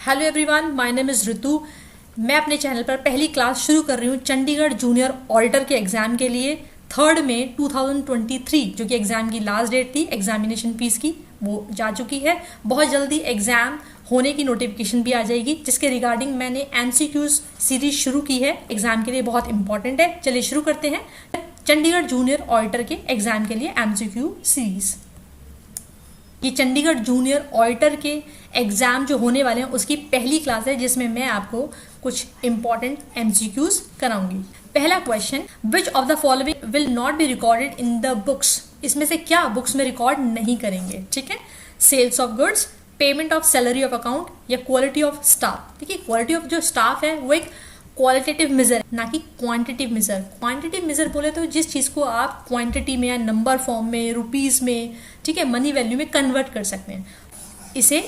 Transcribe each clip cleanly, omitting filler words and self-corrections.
Hello everyone, my name is Ritu. मैं अपने channel पर पहली क्लास शुरू कर रही हूँ चंडीगढ़ जूनियर ऑडिटर के एग्ज़ाम के लिए 3 मई 2023, जो कि एग्ज़ाम की लास्ट डेट थी। एग्जामिनेशन फीस की वो जा चुकी है। बहुत जल्दी एग्ज़ाम होने की नोटिफिकेशन भी आ जाएगी, जिसके रिगार्डिंग मैंने MCQs सीरीज शुरू की है। एग्ज़ाम के लिए बहुत इंपॉर्टेंट है। चलिए शुरू करते हैं चंडीगढ़ जूनियर ऑडिटर के एग्ज़ाम के लिए MCQ सीरीज़। ये चंडीगढ़ जूनियर ऑडिटर के एग्ज़ाम जो होने वाले हैं उसकी पहली क्लास है, जिसमें मैं आपको कुछ इंपॉर्टेंट MCQs कराऊंगी। पहला question, which of the following will not be recorded in the books? इसमें से क्या बुक्स में रिकॉर्ड नहीं करेंगे? ठीक है, sales of goods, payment of salary of account या क्वालिटी ऑफ स्टाफ। देखिए, क्वालिटी ऑफ जो स्टाफ है वो एक क्वालिटेटिव मेजर ना कि क्वांटिटिव मेजर। क्वांटिटिव मेजर बोले तो जिस चीज़ को आप क्वांटिटी में या नंबर फॉर्म में, रुपीज़ में, ठीक है, मनी वैल्यू में कन्वर्ट कर सकते हैं, इसे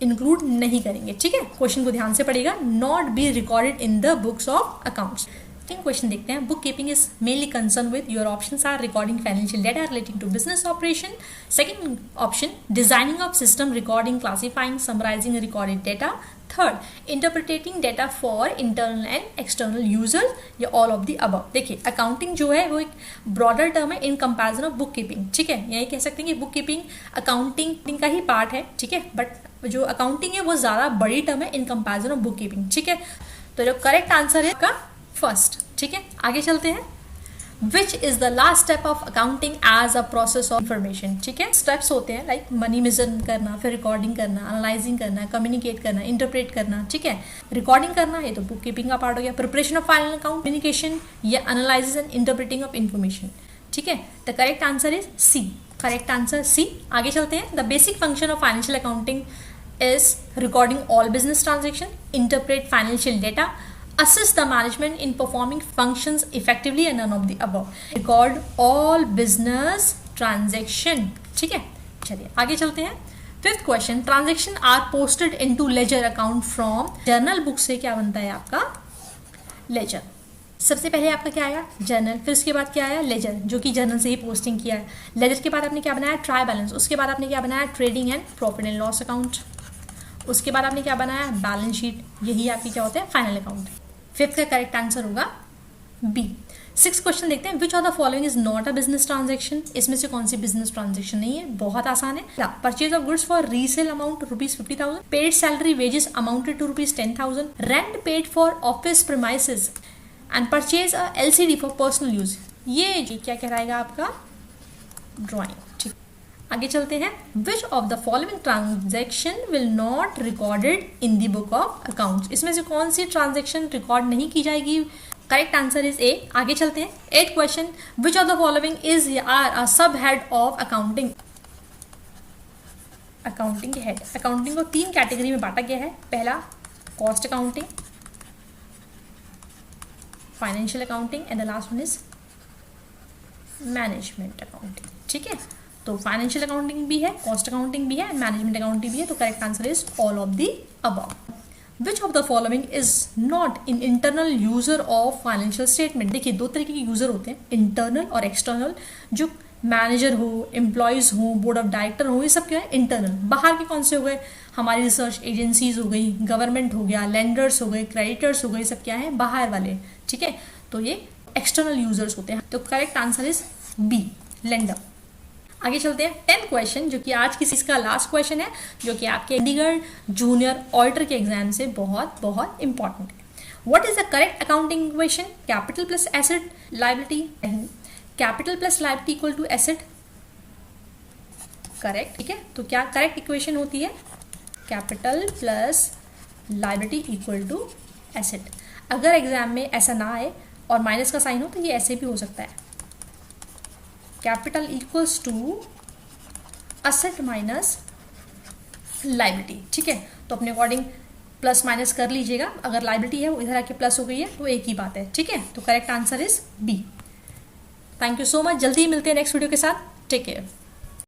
इंक्लूड नहीं करेंगे। ठीक है, क्वेश्चन को ध्यान से पढ़िएगा। Not be recorded in the books of accounts. Question देखते हैं। Book keeping is mainly concern with, your options are recording financial data relating to business operation. Second option, designing of system, recording, classifying, summarising recorded data. Third, interpreting data for internal and external users या all of the above. देखिए, accounting जो है वो एक broader term है in comparison of book keeping. ठीक है, यही कह सकते हैं कि बुक कीपिंग अकाउंटिंग का ही पार्ट है। ठीक है, बट जो अकाउंटिंग है वो ज़्यादा बड़ी टर्म है in comparison of book keeping. ठीक है, तो जो करेक्ट आंसर है आपका फर्स्ट। ठीक है, आगे चलते हैं। Which is the last step of accounting as a process of information? ठीक है, स्टेप्स होते हैं लाइक मनी मेजर करना, फिर रिकॉर्डिंग करना, एनालाइजिंग करना, कम्युनिकेट करना, इंटरप्रेट करना। ठीक है, रिकॉर्डिंग करना ये तो बुक कीपिंग का पार्ट हो गया। Preparation of final account, communication या analysis and interpreting of information. ठीक है, the correct answer is C. Correct answer C. आगे चलते हैं। The basic function of financial accounting is recording all business transaction, interpret financial data, assist the management in performing functions effectively and none of the above. Record all business transaction. ठीक है, चलिए आगे चलते हैं। Fifth question, transaction are posted into ledger account from. Journal book से क्या बनता है आपका? लेजर। सबसे पहले आपका क्या आया? जर्नल। फिर उसके बाद क्या आया? लेजर, जो कि जर्नल से ही पोस्टिंग किया है। लेजर के बाद आपने क्या बनाया? Trial balance. उसके बाद आपने क्या बनाया? Trading and profit and loss account. उसके बाद आपने क्या बनाया? Balance sheet. यही आपकी क्या होता है? Final account. फिफ्थ का करेक्ट आंसर होगा बी। सिक्स क्वेश्चन देखते हैं। Which of the following is not a business transaction? इसमें से कौन सी बिजनेस ट्रांजेक्शन नहीं है? बहुत आसान है। Purchase of goods for resale amount ₹50,000, paid salary wages amounted to ₹10,000, rent paid for office premises and purchase a LCD for personal use. ये क्या कहलाएगा आपका? ड्रॉइंग। ठीक, आगे चलते हैं। Which of the following transaction will not recorded in the book of accounts? इसमें से कौन सी ट्रांजेक्शन रिकॉर्ड नहीं की जाएगी? Correct answer is A. आगे चलते हैं। Eight question, which of the following is are a sub head of accounting? Accounting के हेड। अकाउंटिंग को 3 कैटेगरी में बांटा गया है। पहला cost accounting, financial accounting and the last one is management accounting. ठीक है, तो फाइनेंशियल अकाउंटिंग भी है, कॉस्ट अकाउंटिंग भी है, मैनेजमेंट अकाउंटिंग भी है। तो correct answer is all of the above. Which of the following is not in internal user of financial statement? देखिए, 2 तरीके के यूजर होते हैं, इंटरनल और एक्सटर्नल। जो मैनेजर हो, एम्प्लॉयज़ हो, बोर्ड ऑफ डायरेक्टर हो, ये सब क्या है? इंटरनल। बाहर के कौन से हो गए? हमारी रिसर्च एजेंसीज हो गई, गवर्नमेंट हो गया, लेंडर्स हो गए, क्रेडिटर्स हो गए, सब क्या है? बाहर वाले। ठीक है, तो ये एक्सटर्नल यूजर्स होते हैं। तो correct answer is B, lender. आगे चलते हैं। 10th क्वेश्चन, जो कि आज की इसका लास्ट क्वेश्चन है, जो कि आपके चंडीगढ़ जूनियर ऑडिटर के एग्जाम से बहुत बहुत इंपॉर्टेंट है। What is the correct accounting equation? Capital plus asset liability. Capital plus liability equal to asset. Correct. ठीक है, तो क्या करेक्ट इक्वेशन होती है? Capital plus liability equal to asset. अगर एग्जाम में ऐसा ना आए और माइनस का साइन हो तो ये ऐसे भी हो सकता है, capital equals to asset minus liability. ठीक है, तो अपने अकॉर्डिंग प्लस माइनस कर लीजिएगा। अगर लायबिलिटी है वो इधर आके प्लस हो गई है तो एक ही बात है। ठीक है, तो correct answer is B. Thank you so much. जल्दी ही मिलते हैं नेक्स्ट वीडियो के साथ। Take care.